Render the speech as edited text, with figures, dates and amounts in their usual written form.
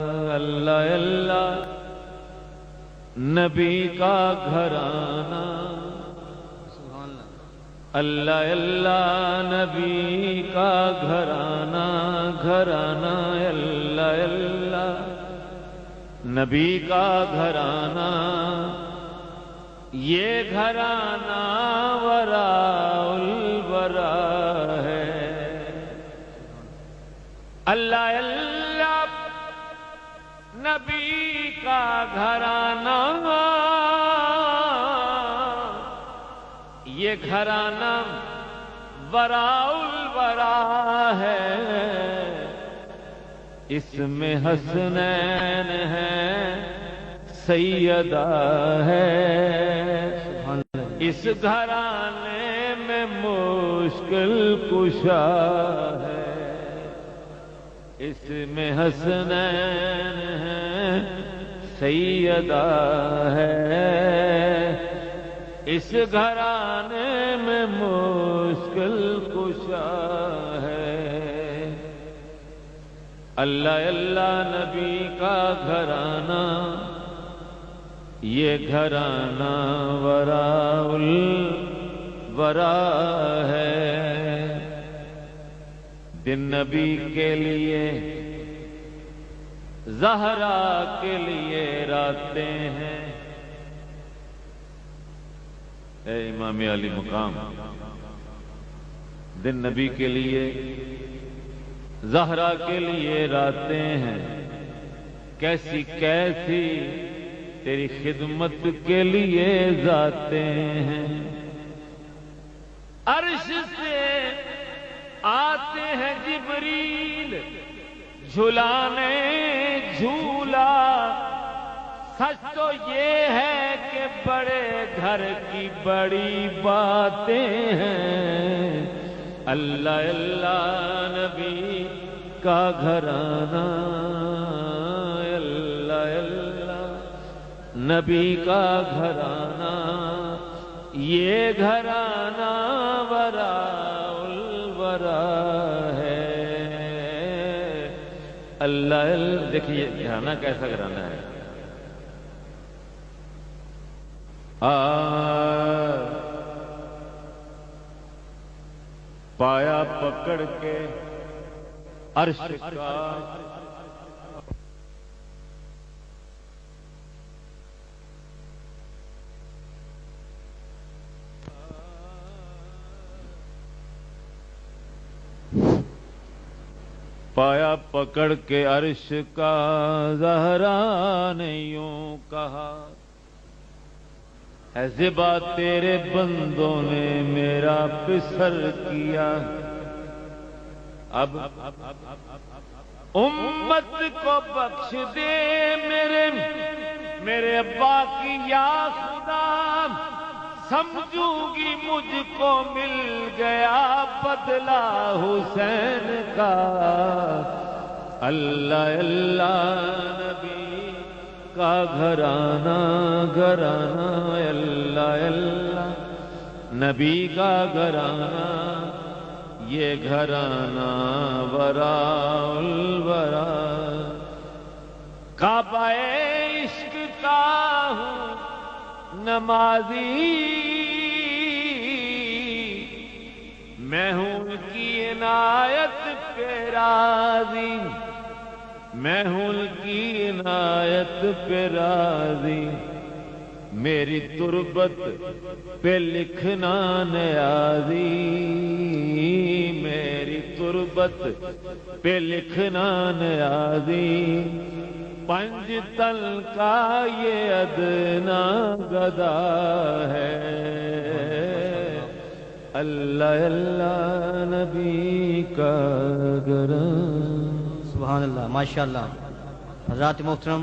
اللہ اللہ نبی کا گھرانہ، اللہ اللہ نبی کا گھرانہ، گھرانہ اللہ اللہ نبی کا گھرانہ، یہ گھرانہ وراء الورا ہے۔ اللہ اللہ نبی کا گھرانہ، یہ گھرانہ وراء الورا ہے۔ اس میں حسنین ہے، سیدہ ہے، اس گھرانے میں مشکل کشا ہے۔ اس میں حسنین ہے، سیدہ ہے، اس گھرانے میں مشکل کشا ہے۔ اللہ اللہ نبی کا گھرانہ، یہ گھرانہ وراء الورا ہے۔ دن نبی کے لیے، زہرا کے لیے راتیں ہیں۔ اے امام علی مقام، دن نبی کے لیے، زہرا کے لیے راتیں ہیں۔ کیسی کیسی تیری خدمت کے لیے ذاتیں ہیں۔ عرش سے آتے ہیں جبریل جھلانے جھولا۔ سچ تو یہ ہے کہ بڑے گھر کی بڑی باتیں ہیں۔ اللہ اللہ نبی کا گھرانہ، اللہ اللہ نبی کا گھرانہ، یہ گھرانہ وراء الورا ہے۔ اللہ اللہ دیکھیے گھرانہ کیسا گھرانہ ہے۔ پایا پکڑ کے عرش کا، پایا پکڑ کے عرش کا، زہرا نے یوں کہا، اے زبا تیرے بندوں نے میرا پسر کیا، اب امت کو بخش دے میرے ابا کی یا خدا۔ سمجھوں گی مجھ کو مل گیا بدلہ حسین کا۔ اللہ اللہ نبی کا گھرانہ، گھرانہ اللہ اللہ نبی کا گھرانہ، یہ گھرانہ وراء الورا۔ کعبہ عشق کا ہوں نمازی، میں ہوں ان کی عنایت پہ راضی، میں ہوں ان کی عنایت پہ راضی۔ میری تربت پہ لکھنا نیازی، میری تربت پہ لکھنا نیازی۔ پنج تل کا یہ ادنا گدا ہے۔ اللہ اللہ نبی کا گھرانہ۔ سبحان اللہ، ماشاءاللہ۔ حضرات محترم